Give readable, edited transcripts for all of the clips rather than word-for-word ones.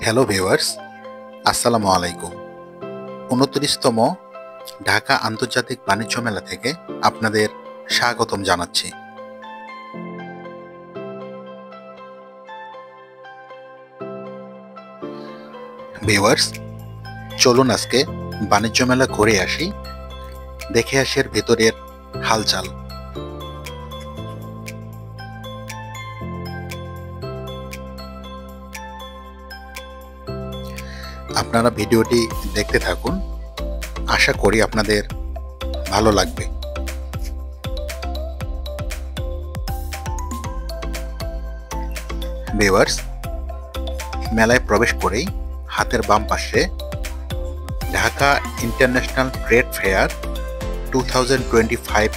Hello viewers, আসসালামু আলাইকুম। ২৯তম ঢাকা আন্তর্জাতিক বাণিজ্য মেলা থেকে আপনাদের স্বাগতম জানাচ্ছি। ভিউয়ার্স, চলুন আজকে বাণিজ্য মেলা ঘুরে আসি, দেখে আসি এর ভেতরের হালচাল। আপনারা ভিডিওটি দেখতে থাকুন, আশা করি আপনাদের ভালো লাগবে। ভিউয়ার্স, মেলায় প্রবেশ করেই হাতের বাম পাশে ঢাকা ইন্টারন্যাশনাল ট্রেড ফেয়ার 2025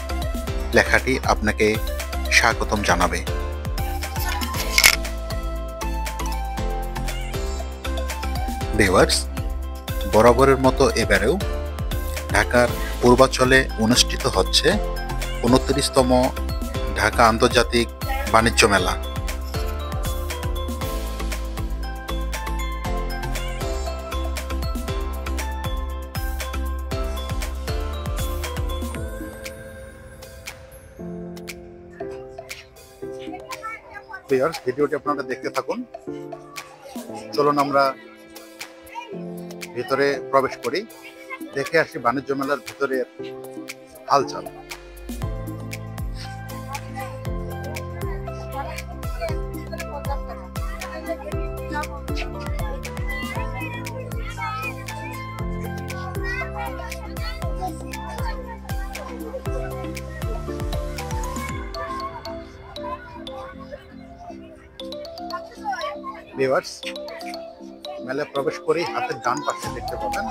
লেখাটি আপনাকে স্বাগতম জানাবে। ভিউয়ার্স, বরাবরের মতো এবারেও ঢাকার পূর্বাঞ্চলে অনুষ্ঠিত হচ্ছে ২৯তম ঢাকা আন্তর্জাতিক বাণিজ্য মেলা। ভিউয়ার্স, ভিডিওটি আপনারা দেখতে থাকুন। চলুন আমরা ভিতরে প্রবেশ করি, দেখে আসি বাণিজ্য মেলার ভিতরের হালচাল। ভিউয়ার্স, মেলায় প্রবেশ করেই হাতের ডান পাশে দেখতে পাবেন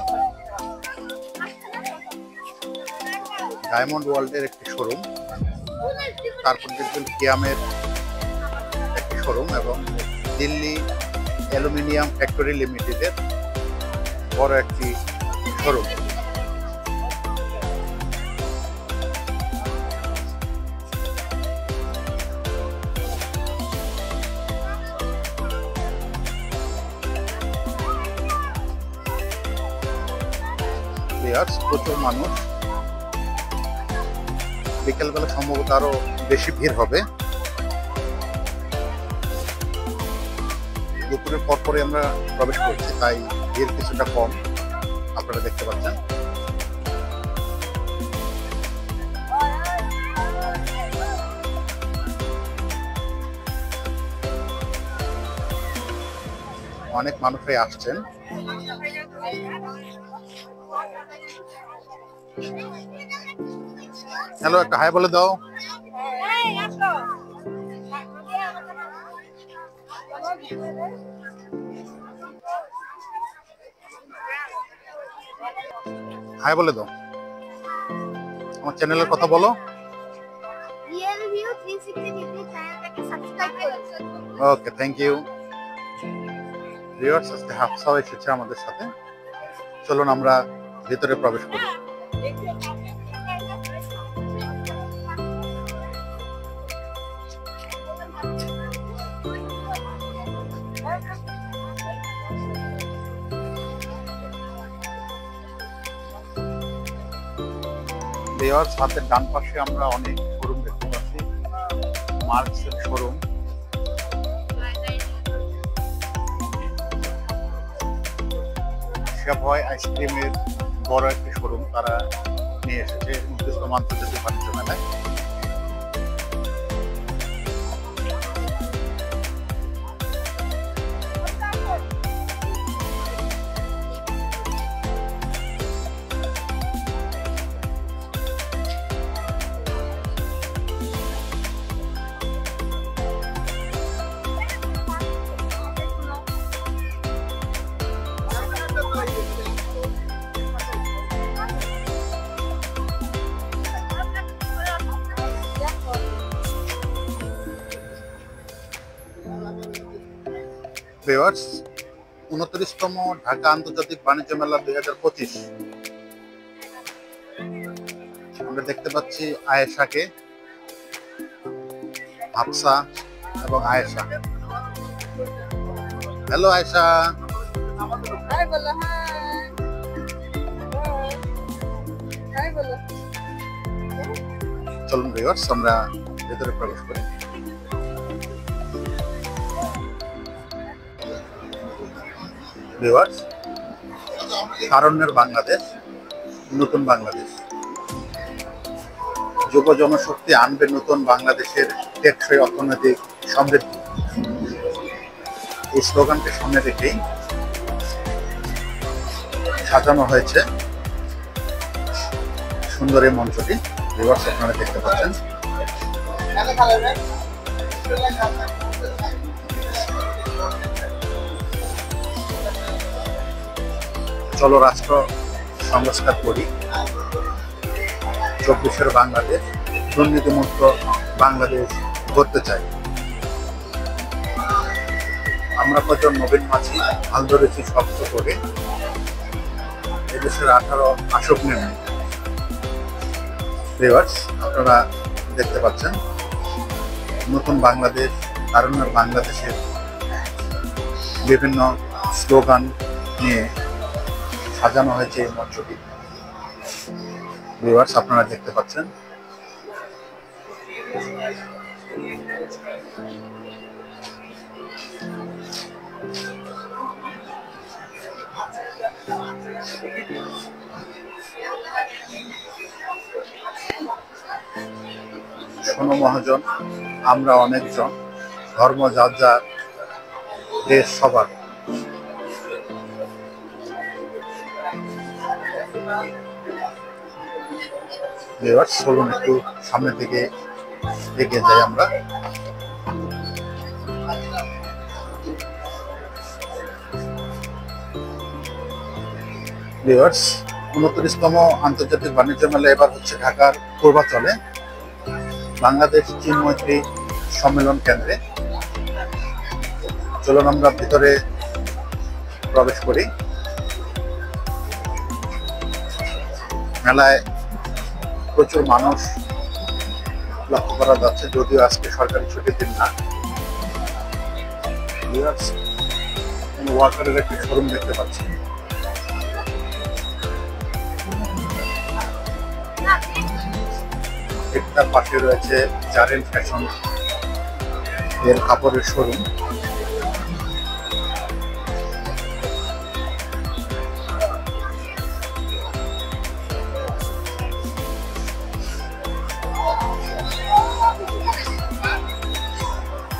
ডায়মন্ড ওয়ার্ল্ডের একটি শোরুম, তারপর দেখবেন কিয়ামের একটি শোরুম এবং দিল্লি অ্যালুমিনিয়াম ফ্যাক্টরি লিমিটেডের বড় একটি শোরুম। প্রচুর মানুষ, বিকেলবেলা সম্ভবত আরো বেশি ভিড় হবে। দুপুরের পরপরে আমরা প্রবেশ করছি, তাই ভিড় কিছুটা কম আপনারা দেখতে পাচ্ছেন। অনেক মানুষই আসছেন। হ্যালো, একটা হাই বলে দাও। হাই বলে দাও। আমার চ্যানেলের কথা বলো। ওকে, থ্যাংক ইউ। ভিউয়ার্স, আজকে হাফসাও এসেছে আমাদের সাথে। চলুন আমরা ভিতরে প্রবেশ করি। ভিউয়ার্স, হাতের ডান পাশে আমরা অনেক শোরুম দেখতে পাচ্ছি। মার্কসের শোরুম, শেফয় আইসক্রিমের বড় একটি শোরুম তারা নিয়ে এসেছে ২৯তম আন্তর্জাতিক বাণিজ্য মেলায়। ভিউয়ার্স, ২৯তম ঢাকা আন্তর্জাতিক বাণিজ্য মেলা ২০২৫ আমরা দেখতে পাচ্ছি আয়েশাকে, হাফসা এবং আয়েশা। হ্যালো আয়শা। হাই বলো, হাই হাই বলো। চলুন ভিউয়ার্স আমরা ভেতরে প্রবেশ করি। ভিউয়ার্স, তারুণ্যের বাংলাদেশ, নতুন বাংলাদেশ। যুব জনশক্তি আনবে নতুন বাংলাদেশের টেকসই অর্থনৈতিক সমৃদ্ধি। এই স্লোগানকে সামনে রেখেই সাজানো হয়েছে সুন্দর এই মঞ্চটি। ভিউয়ার্স আপনারা দেখতে পাচ্ছেন। চলো রাষ্ট্র সংস্কার করি, 24-এর বাংলাদেশ, দুর্নীতিমুক্ত বাংলাদেশ করতে চাই। আমরা কজন নবীন মাঝি হাল ধরেছি শক্ত করে, এদেশের 18 আসক নেমে। ভিউয়ার্স আপনারা দেখতে পাচ্ছেন নতুন বাংলাদেশ, তারুণ্যের বাংলাদেশের বিভিন্ন স্লোগান নিয়ে সাজানো হয়েছে এই মঞ্চটি। ভিউয়ার্স আপনারা দেখতে পাচ্ছেন। শোনো মহাজন, আমরা অনেকজন, ধর্ম যার যার, দেশ সবার। ভিউয়ার্স চলুন একটু সামনের দিকে এগিয়ে যাই আমরা। ভিউয়ার্স 29তম আন্তর্জাতিক বাণিজ্য মেলা এবার হচ্ছে ঢাকার পূর্বাঞ্চলে বাংলাদেশ চীন মৈত্রী সম্মেলন কেন্দ্রে। চলুন আমরা ভিতরে প্রবেশ করি। মেলায় প্রচুর মানুষ লক্ষ্য করা যাচ্ছে, যদিও আজকে সরকারি ছুটির দিন না। ওয়াকারের একটি শোরুম দেখতে পাচ্ছি। একটার পাশে রয়েছে জারেন ফ্যাশন এর কাপড়ের শোরুম।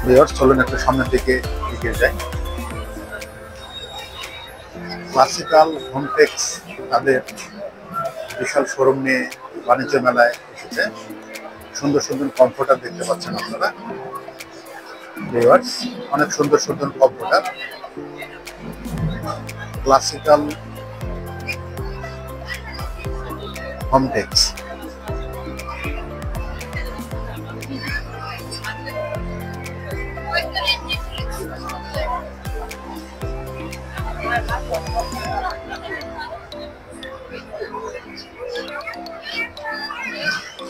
ভিউয়ার্স চলুন একটু সামনের দিকে এগিয়ে যাই। ক্লাসিক্যাল হোমটেক্স তাদের বিশাল শোরুম নিয়ে বাণিজ্য মেলায় এসেছে। সুন্দর সুন্দর কমফোর্টার দেখতে পাচ্ছেন আপনারা। ভিউয়ার্স অনেক সুন্দর সুন্দর কমফোর্টার। Classical Hometex.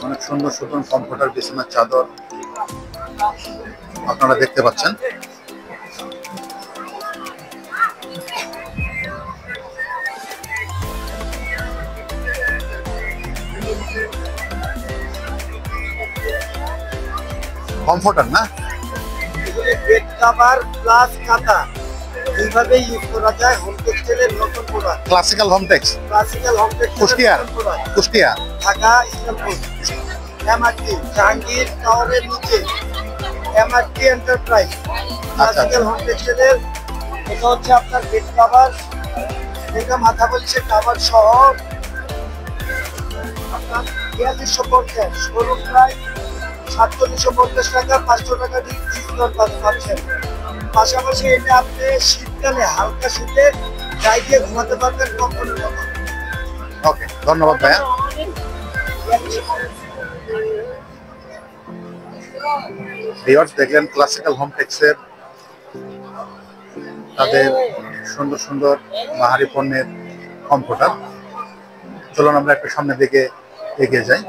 অনেক সুন্দর সুন্দর কমফোর্টার, বিছানার চাদর আপনারা দেখতে পাচ্ছেন। কমফোর্টার না, বেড কভার প্লাস কাঁথা এইভাবে ইউজ করা যায়। হোমটেক্সের নতুন product classical Hometex, classical Hometex, Kushtia, Dhaka, Islampur, MRT, Jahangir টাওয়ারের নিচে এমআরটি এন্টারপ্রাইজ। ক্লাসিক্যাল হোমটেক্সের এটা হচ্ছে আপনার বেড কভার, এটা মাথা বলছে কভার সহ আপনার 4250, শোরুম প্রায় 4750 টাকা, 500 টাকা ডিসকাউন্ট পাচ্ছেন। পাশাপাশি এটা আপনি শীতকালে হালকা শীতে গায়ে দিয়ে ঘুমাতে পারবেন কম্বলের মতো। ওকে, ধন্যবাদ ভাইয়া। ভিউয়ার্স দেখলেন ক্লাসিক্যাল হোমটেক্সের তাদের সুন্দর সুন্দর বাহারি পণ্যের কমফোর্টার। চলুন আমরা একটু সামনের দিকে এগিয়ে যাই।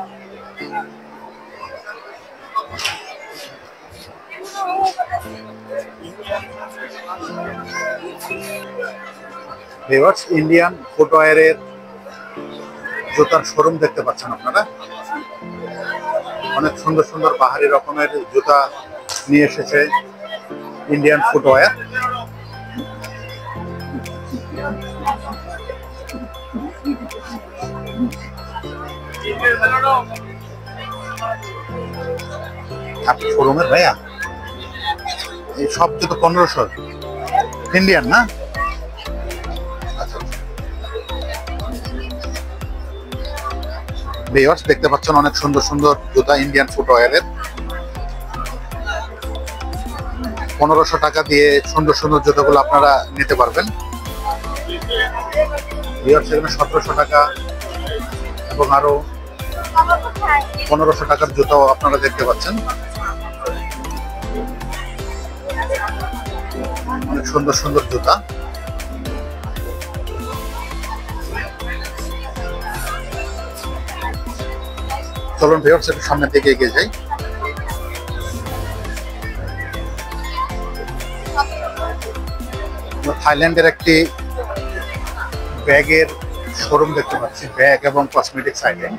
ভিউয়ার্স, ইন্ডিয়ান ফুটওয়্যারের জুতার শোরুম দেখতে পাচ্ছেন আপনারা। অনেক সুন্দর সুন্দর বাহারি রকমের জুতা নিয়ে এসেছে ইন্ডিয়ান ফুটওয়্যার। আপনি শোরুমের ভাইয়া, এই সব জুতো 1500 ইন্ডিয়ান না? আচ্ছা, ভিউয়ার্স দেখতে পাচ্ছেন অনেক সুন্দর সুন্দর জুতা ইন্ডিয়ান ফুটওয়্যারের। 1500 টাকা দিয়ে সুন্দর সুন্দর জুতাগুলো আপনারা নিতে পারবেন। ভিউয়ার্স, এখানে 1700 টাকা এবং আরো 1500 টাকার জুতাও আপনারা দেখতে পাচ্ছেন। অনেক সুন্দর সুন্দর জুতা। চলুন ভিউয়ার্স, একটু সামনের দিকে এগিয়ে যাই। থাইল্যান্ডের একটি ব্যাগের শোরুম দেখতে পাচ্ছি, ব্যাগ এবং কসমেটিক্স আইটেম।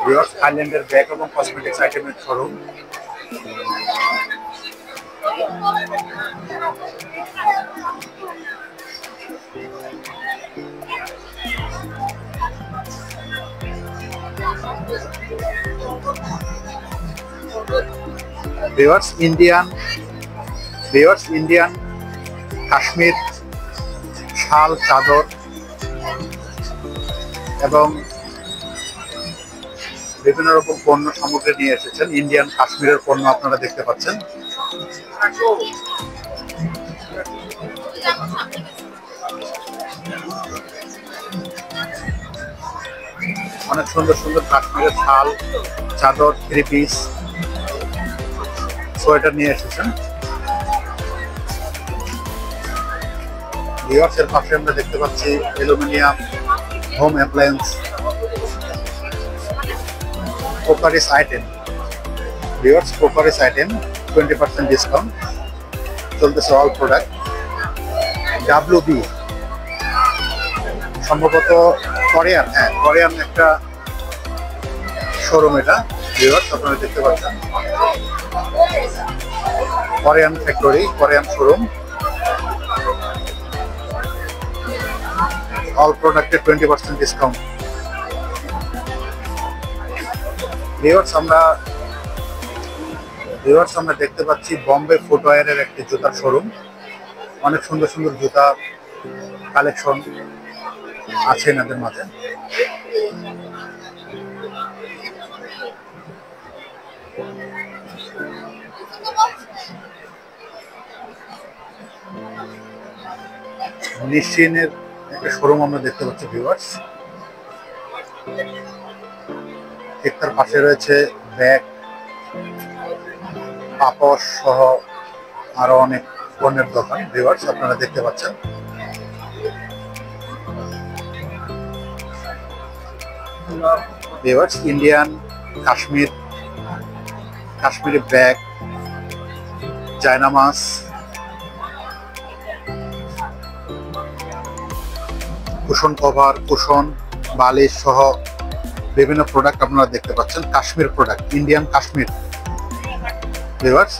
ভিউয়ার্স, থাইল্যান্ডের ব্যাগ এবং কসমেটিক্স আইটেমের শোরুম। ভিউয়ার্স, ইন্ডিয়ান কাশ্মীর শাল, চাদর এবং বিভিন্ন রকম পণ্য সামগ্রী নিয়ে এসেছেন। ইন্ডিয়ান কাশ্মীরের পণ্য আপনারা দেখতে পাচ্ছেন। অনেক সুন্দর সুন্দর কাশ্মীরের শাল, চাদর, 3 পিস, সোয়েটার নিয়ে এসেছেন। ভিউয়ার্স, এর পাশে আমরা দেখতে পাচ্ছি aluminium home appliance, কোকারিস item. Viewers, কোকারিস item 20% discount চলতেছে অল প্রোডাক্ট। WB সম্ভবত কোরিয়ান, হ্যাঁ কোরিয়ান একটা শোরুম এটা। ভিউয়ার্স, আপনারা দেখতে পাচ্ছেন Korean factory, Korean showroom. All প্রোডাক্টে 20% ডিসকাউন্ট। ভিউয়ার্স, আমরা দেখতে পাচ্ছি বম্বে ফুটওয়্যারের একটি জুতার শোরুম। অনেক সুন্দর সুন্দর জুতা কালেকশন আছে এনাদের মাঝে। নিশ্চিনের একটা শোরুম আমরা দেখতে পাচ্ছি ভিউয়ার্স। ঠিক তার পাশে রয়েছে ব্যাগ, পাপড় সহ আরো অনেক পণ্যের দোকান। ভিউয়ার্স, আপনারা দেখতে পাচ্ছেন। ভিউয়ার্স, ইন্ডিয়ান কাশ্মীরি ব্যাগ, জায়নামাজ, কুশন কভার, কুশন, বালিশ সহ বিভিন্ন প্রোডাক্ট আপনারা দেখতে পাচ্ছেন। Kashmir product, Indian Kashmir. Viewers,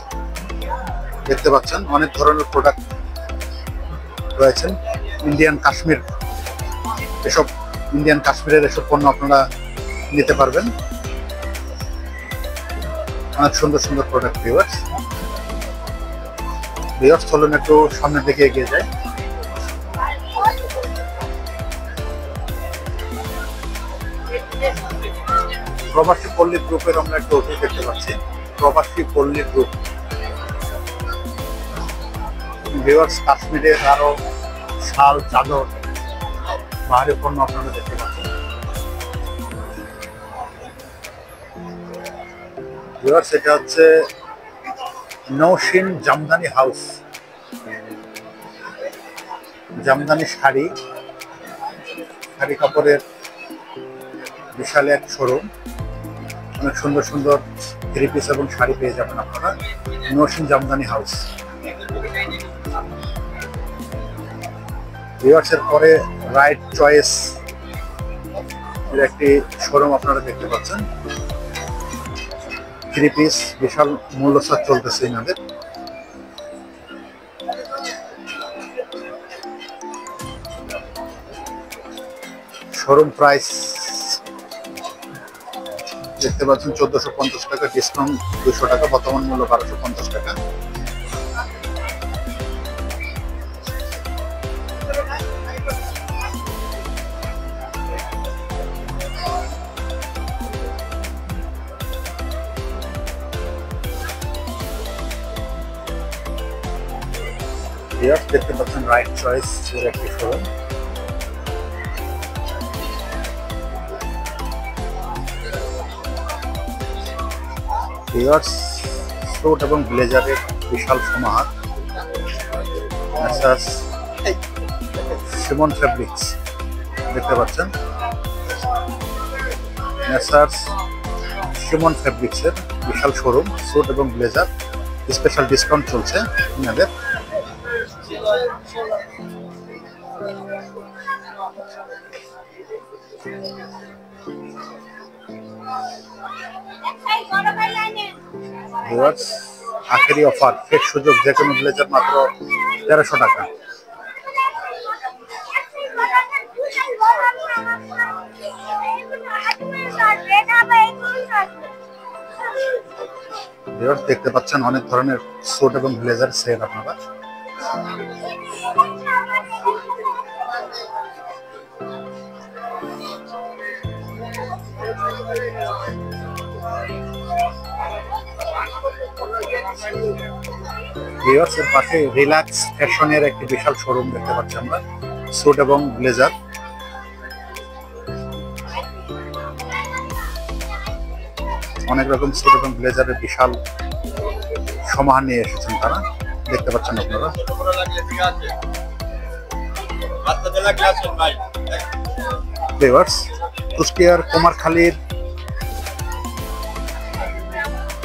দেখতে পাচ্ছেন অনেক ধরনের প্রোডাক্ট রয়েছেন ইন্ডিয়ান কাশ্মীর। ইন্ডিয়ান কাশ্মীরের এসব পণ্য আপনারা নিতে পারবেন। অনেক সুন্দর সুন্দর প্রোডাক্ট। ভিউয়ার্স, চলুন একটু সামনের দিকে এগিয়ে যায়। প্রবাসী পল্লী গ্রুপের আমরা একটা অফিস দেখতে পাচ্ছি, প্রবাসী পল্লী গ্রুপ। ভিউয়ার্স, কাশ্মীরের আরো শাল, চাদর, বাহারি পণ্য আপনারা দেখতে পাচ্ছেন। ভিউয়ার্স, এটা হচ্ছে নৌশিন জামদানি হাউস, জামদানি শাড়ি কাপড়ের বিশাল এক শোরুম। অনেক সুন্দর সুন্দর 3 পিস এবং শাড়ি পেয়ে যাবেন আপনারা নৌশিন জামদানি হাউস। ভিউয়ার্সের পরে রাইট চয়েস এর একটি শোরুম আপনারা দেখতে পাচ্ছেন। 3 পিস বিশাল মূল্যছাড় চলতেছে এনাদের। শোরুম প্রাইস দেখতে পাচ্ছেন 1450 টাকা, ডিসকাউন্ট 200 টাকা, বর্তমান মূল্য 1250 টাকা। দেখতে পাচ্ছেন রাইট চয়েস এর একটি শোরুম। স্যুট এবং ব্লেজারের বিশাল সমাহার। সিমন ফেব্রিক্স দেখতে পাচ্ছেন। সিমন ফেব্রিক্সের বিশাল শোরুম, স্যুট এবং ব্লেজার স্পেশাল ডিসকাউন্ট চলছে আপনাদের। আখেরি অফার, ফের সুযোগ, যে কোনো ব্লেজার মাত্র 1300 টাকা। দেখতে পাচ্ছেন অনেক ধরনের স্যুট এবং ব্লেজার সেল আপনারা। এর পাশে রিল্যাক্স ফ্যাশনের একটি বিশাল শোরুম দেখতে পাচ্ছি আমরা, স্যুট এবং ব্লেজার। অনেক রকম স্যুট এবং ব্লেজারের বিশাল সমাহার নিয়ে এসেছেন তারা, দেখতে পাচ্ছেন আপনারা। কুষ্টিয়ার কুমারখালীর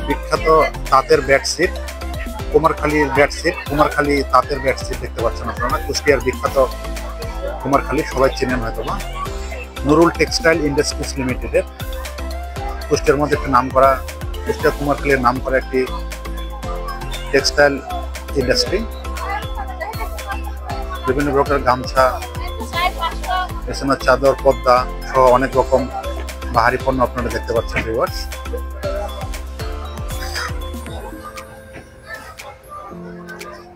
বিখ্যাত তাঁতের বেডশিট, কুমারখালীর বেডশিট, কুমারখালী তাঁতের বেডশিট দেখতে পাচ্ছেন আপনারা। কুষ্টিয়ার বিখ্যাত কুমারখালী সবাই চেনেন হয়তো বা। নুরুল টেক্সটাইল ইন্ডাস্ট্রিজ লিমিটেডের কুষ্টিয়ার মধ্যে একটি নাম করা, কুষ্টিয়া কুমারখালীর নাম করা একটি টেক্সটাইল ইন্ডাস্ট্রি। বিভিন্ন প্রকার গামছা, এছাড়া চাদর, পর্দা সহ অনেক রকম বাহারি পণ্য আপনারা দেখতে পাচ্ছেন viewers.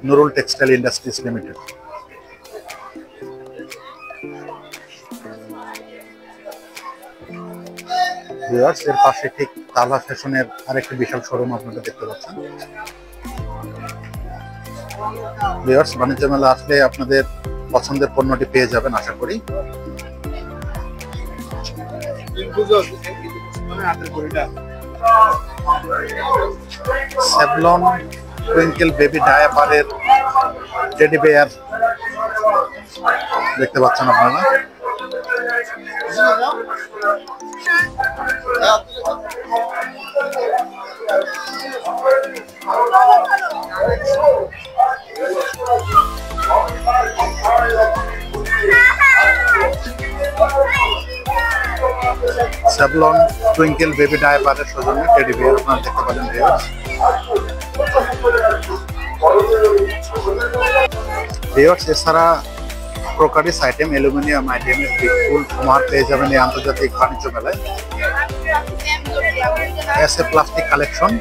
Nurul textile industries limited. Viewers এর পাশে ঠিক তালা ফ্যাশনের আরেকটি বিশাল শোরুম আপনারা দেখতে পাচ্ছেন। ভিউয়ার্স বাণিজ্য মেলা আসলে আপনাদের পছন্দের পণ্যটি পেয়ে যাবেন আশা করি। স্যাভলন টুইঙ্কেল বেবি ডায়াপারের টেডি বেয়ার দেখতে পাচ্ছেন আপনারা। স্যাভলন টুইঙ্কেল বেবি ডায়াপারের সৌজন্যে টেডি বেয়ার আপনারা দেখতে পারেন। ভিউয়ার্স এছাড়া ক্রোকারিস আইটেম, অ্যালুমিনিয়াম আইটেমের বিপুল সমাহার পেয়ে যাবেন এই আন্তর্জাতিক বাণিজ্য মেলায়। এসএ প্লাস্টিক কালেকশন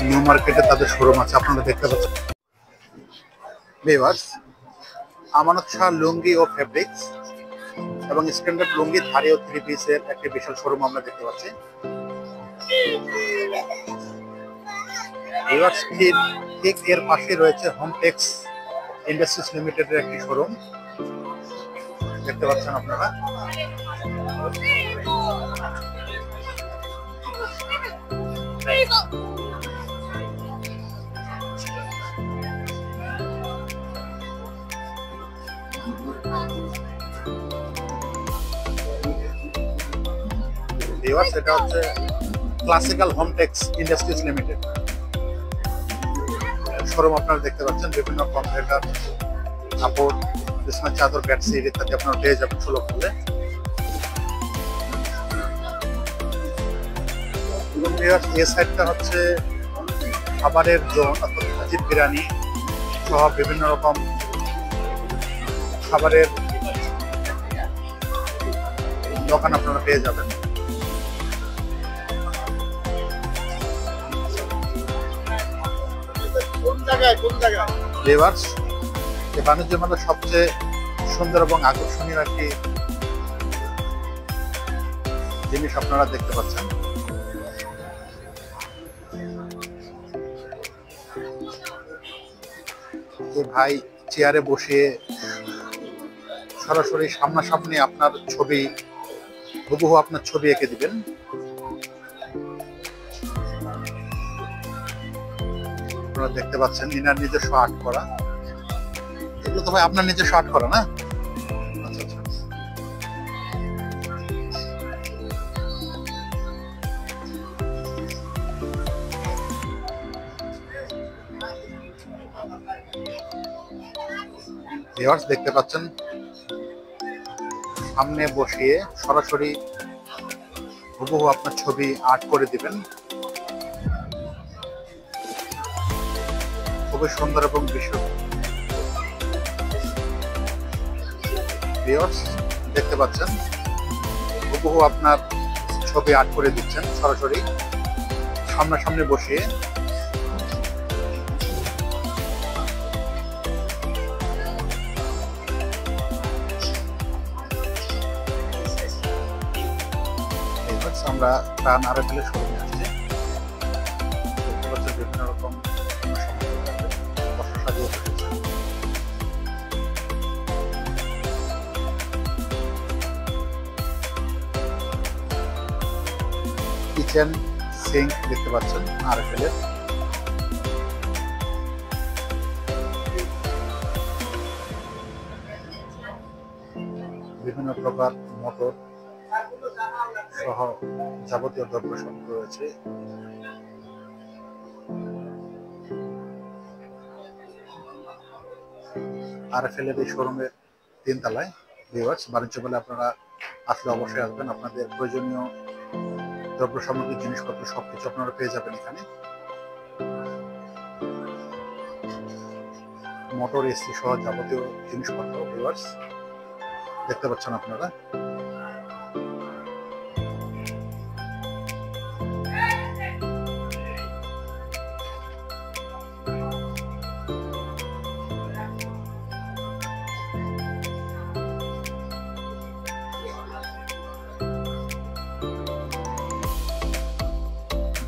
নিউ মার্কেটে তাদের শোরুম আছে আপনারা দেখতে পাচ্ছেন। ভিউয়ার্স আমানত শাহ লুঙ্গি ও ফেব্রিক্স এবং স্ট্যান্ডার্ড লুঙ্গি, থারি ও 3 পিসের একটি বিশাল শোরুম আমরা দেখতে পাচ্ছি। ভিউয়ার্স ঠিক এর পাশে রয়েছে হোমটেক্স ইন্ডাস্ট্রিজ লিমিটেডের একটি শোরুম দেখতে পাচ্ছেন আপনারা। ভিউয়ার্স এটা হচ্ছে classical Hometex industries limited showroom আপনারা দেখতে পাচ্ছেন। বিভিন্ন কম্পিউটার কাপড়, বিছানার চাদর, বেডশিট ইত্যাদি আপনারা পেয়ে যাবেন সুলভ মূল্যে। এবং এই সাইডটা হচ্ছে খাবারের জোন, অর্থাৎ হাজির বিরিয়ানি সহ বিভিন্ন রকম খাবারের দোকান আপনারা পেয়ে যাবেন। ভিউয়ার্স, এই বাণিজ্য মেলার সবচেয়ে সুন্দর এবং আকর্ষণীয় একটি জিনিস আপনারা দেখতে পাচ্ছেন। ভাই চেয়ারে বসে সরাসরি সামনাসামনি আপনার ছবি, হুবহু আপনার ছবি এঁকে দিবেন। আপনারা দেখতে পাচ্ছেন ইনার নিজস্ব আর্ট করা। এগুলো তো ভাই আপনার নিজস্ব আর্ট করা না? আচ্ছা আচ্ছা। ভিউয়ার্স, দেখতে পাচ্ছেন সামনে বসিয়ে সরাসরি হুবহু আপনার ছবি আর্ট করে দিবেন। খুবই সুন্দর এবং বিশুদ্ধ। ভিউয়ার্স, দেখতে পাচ্ছেন হুবহু আপনার ছবি আর্ট করে দিচ্ছেন সরাসরি সামনাসামনি বসিয়ে। আমরা প্রাণ আরএফএল এর শোরুমে আসছি। দেখতে পাচ্ছেন বিভিন্ন রকম সাজিয়ে রেখেছে। কিচেন সিঙ্ক দেখতে পাচ্ছেন আরএফএল এর। বিভিন্ন প্রকার মোটর সহ যাবতীয় দ্রব্য সব রয়েছে। আরএফএল এর এই শোরুমের 3 তলায়। ভিউয়ার্স, বাণিজ্য মেলায় আপনারা আসলে অবশ্যই আসবেন। আপনাদের প্রয়োজনীয় দ্রব্য সামগ্রী, জিনিসপত্র সবকিছু আপনারা পেয়ে যাবেন এখানে। মোটর, এসি সহ যাবতীয় জিনিসপত্র ভিউয়ার্স দেখতে পাচ্ছেন আপনারা।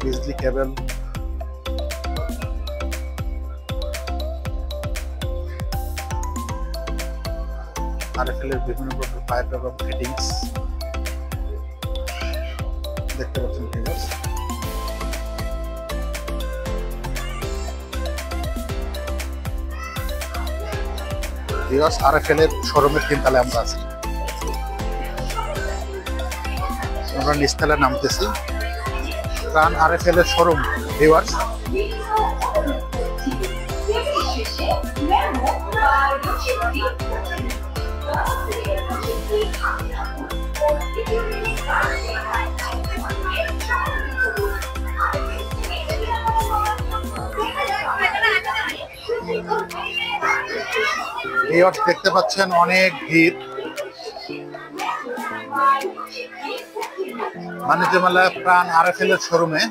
বিজলি কেবল, আরএফএল এর বিভিন্ন প্রকার পাইপ এবং ফিটিংস দেখতে পাচ্ছেন ভিউয়ার্স। ভিউয়ার্স, আরএফএল এর শোরুমের 3 তলায় আমরা আছি। আমরা নিচতলায় নামতেছি। প্রাণ আরএফএল এর শোরুম ভিউয়ার্স। ভিউয়ার্স, দেখতে পাচ্ছেন অনেক ভিড়। বাণিজ্য মেলায় প্রাণ আরএফএল এর শোরুমে।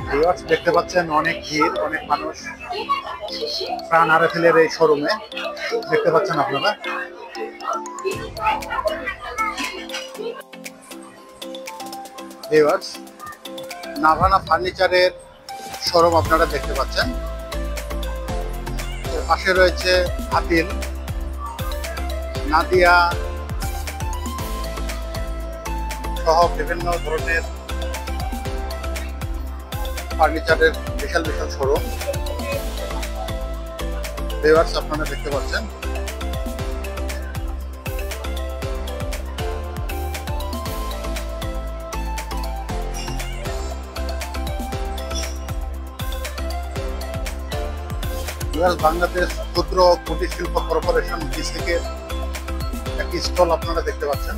ভিউয়ার্স, দেখতে পাচ্ছেন অনেক ভিড়, অনেক মানুষ প্রাণ আরএফএল এর এই শোরুমে দেখতে পাচ্ছেন আপনারা। ভিউয়ার্স, নাভানা ফার্নিচারের শোরুম আপনারা দেখতে পাচ্ছেন। এর পাশে রয়েছে আতিল, নাদিয়া সহ বিভিন্ন ধরনের ফার্নিচারের বিশাল বিশাল শোরুম ভিউয়ার্স আপনারা দেখতে পাচ্ছেন। বাংলাদেশ ক্ষুদ্র কুটির শিল্প কর্পোরেশন বিসিকের একটি স্টল আপনারা দেখতে পাচ্ছেন।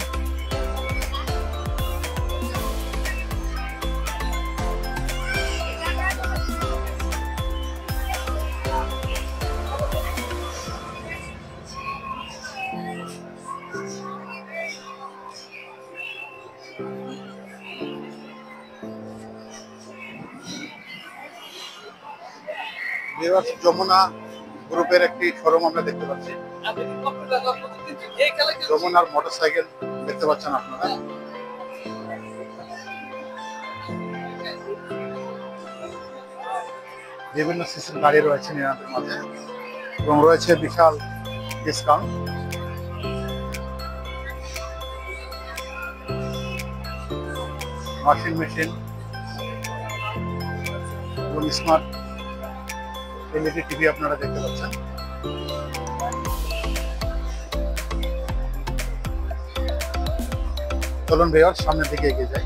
যমুনা গ্রুপের একটি শোরুম আমরা দেখতে পাচ্ছি। যমুনার মোটরসাইকেল দেখতে পাচ্ছেন আপনারা। বিভিন্ন সিসির গাড়ি রয়েছে নিরাপদের মাঝে এবং রয়েছে বিশাল ডিসকাউন্ট। ওয়াশিং মেশিন এবং স্মার্ট এলইডি টিভি আপনারা দেখতে পাচ্ছেন। চলুন ভিউয়ার্স সামনের দিকে এগিয়ে যাই।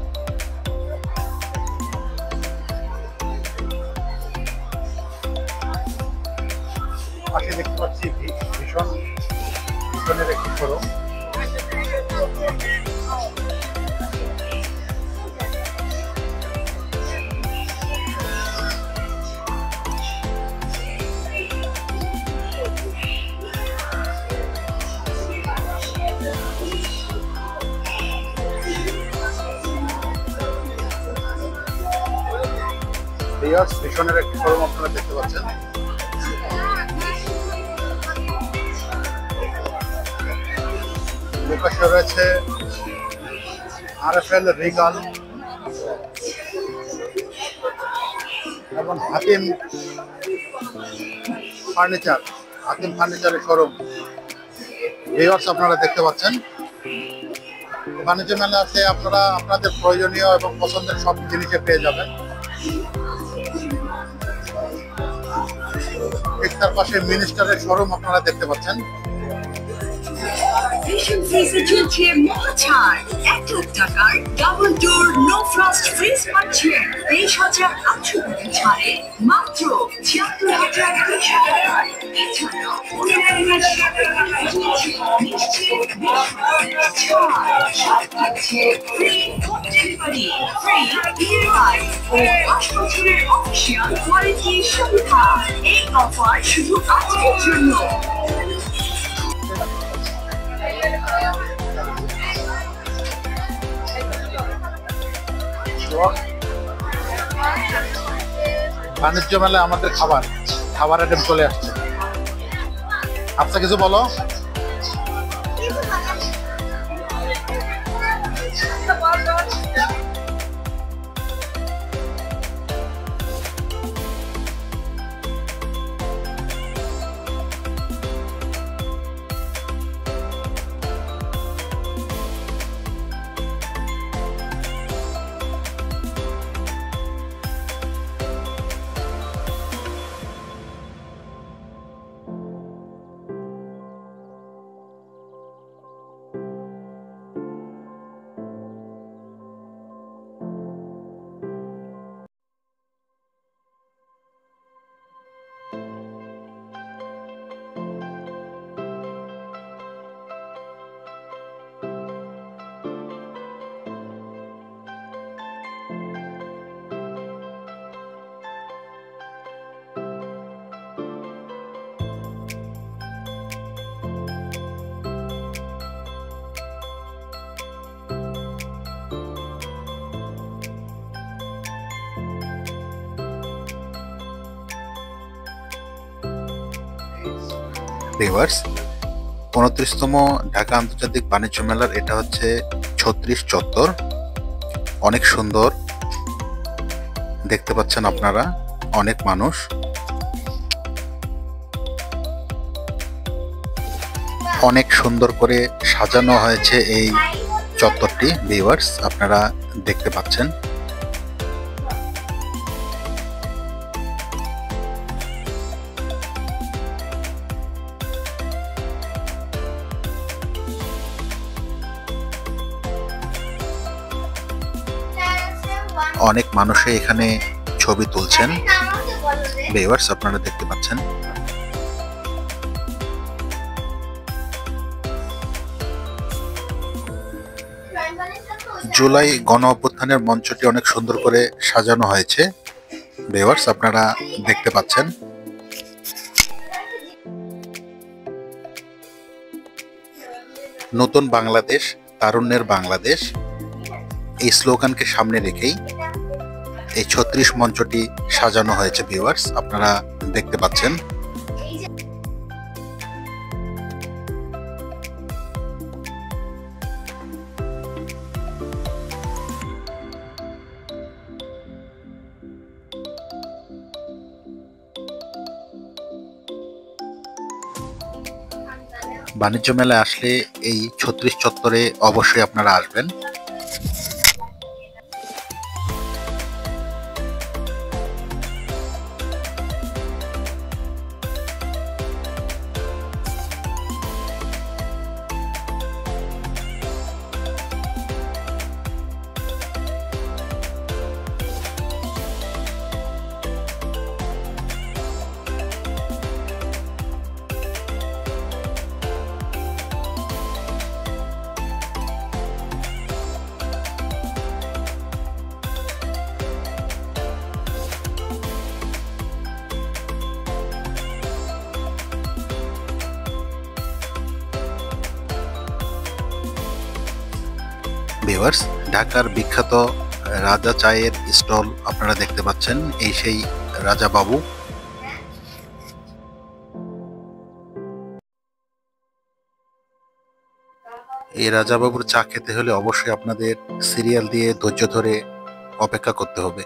পাশে দেখতে পাচ্ছি ভীষণের একটি শোরুম। ভীষণের একটি শোরুম আপনারা দেখতে পাচ্ছেন। পাশে রয়েছে আরএফএল, রিগাল এবং হাতিম ফার্নিচারের শোরুম ভিউয়ার্স আপনারা দেখতে পাচ্ছেন। বাণিজ্য মেলা আছে, আপনারা আপনাদের প্রয়োজনীয় এবং পছন্দের সব জিনিসে পেয়ে যাবেন। ঠিক তার পাশে মিনিস্টারের শোরুম আপনারা দেখতে পাচ্ছেন। ফ্যাশন ফ্রিজে চলছে মহাছাড়, 1 লাখ টাকার double door no frost fridge পাচ্ছেন 23,800 টাকা ছাড়ে মাত্র 76,200 টাকায়। এছাড়াও অনলাইনের সাথে চলছে নিশ্চিত ছাড়, সাথে থাকছে free home delivery, free EMI ও 5 বছরের অফিসিয়াল ওয়ারেন্টি সুবিধা। এই অফার শুধু আজকের জন্য। বাণিজ্য মেলায় আমাদের খাবার আইটেম চলে আসছে। আচ্ছা কিছু বলো। ভিউয়ার্স, 29তম ঢাকা আন্তর্জাতিক বাণিজ্য মেলার এটা হচ্ছে 36 চত্বর। অনেক সুন্দর দেখতে পাচ্ছেন আপনারা, অনেক মানুষ। অনেক সুন্দর করে সাজানো হয়েছে এই চত্বরটি ভিউয়ার্স, আপনারা দেখতে পাচ্ছেন। অনেক মানুষই এখানে ছবি তুলছেন। ভিউয়ার্স আপনারা দেখতে পাচ্ছেন। জুলাই গণ অভ্যুত্থানের মঞ্চটি অনেক সুন্দর করে সাজানো হয়েছে। ভিউয়ার্স আপনারা দেখতে পাচ্ছেন। নতুন বাংলাদেশ, তারুণ্যের বাংলাদেশ, এই স্লোগানকে সামনে রেখেই এই ৩৬ মঞ্চটি সাজানো হয়েছে। ভিউয়ার্স আপনারা দেখতে পাচ্ছেন। বাণিজ্য মেলায় আসলে এই ৩৬ চত্বরে অবশ্যই আপনারা আসবেন। ভিউয়ার্স ঢাকার বিখ্যাত রাজা চায়ের স্টল আপনারা দেখতে পাচ্ছেন। এই সেই রাজা বাবু। এই রাজা বাবুর চা খেতে হলে অবশ্যই আপনাদের সিরিয়াল দিয়ে ধৈর্য ধরে অপেক্ষা করতে হবে।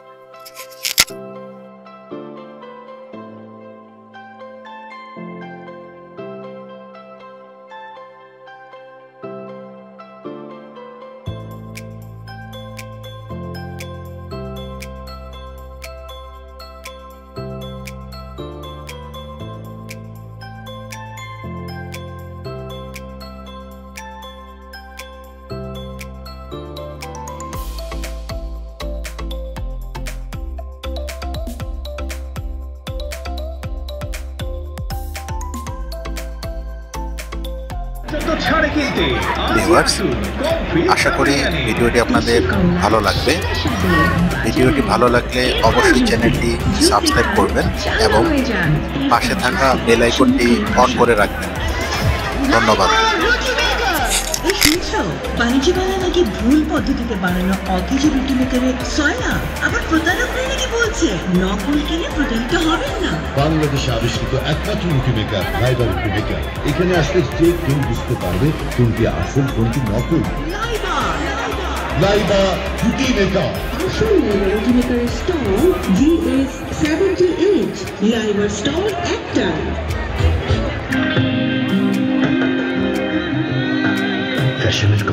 ভিউয়ার্স আশা করি ভিডিওটি আপনাদের ভালো লাগবে। ভিডিওটি ভালো লাগলে অবশ্যই চ্যানেলটি সাবস্ক্রাইব করবেন এবং পাশে থাকা বেল আইকনটি অন করে রাখবেন। ধন্যবাদ। বাণিজ্য মেলা নাকি ভুল পদ্ধতিতে বানানো অকেজো রুটি মেকারের সয়লা, আবার প্রতারকরা নাকি বলছে নকল কিনে প্রতারিত হবেন না। বাংলাদেশে আবিষ্কৃত একমাত্র রুটি মেকার লাইবা রুটি মেকার। এখানে আসলে যে কেউ বুঝতে পারবে কোনটি আসল কোনটি নকল। লাইবা রুটি মেকার। আসল লাইবা রুটি মেকারের স্টল GS78। লাইবার স্টল একটাই। ফ্যাশনের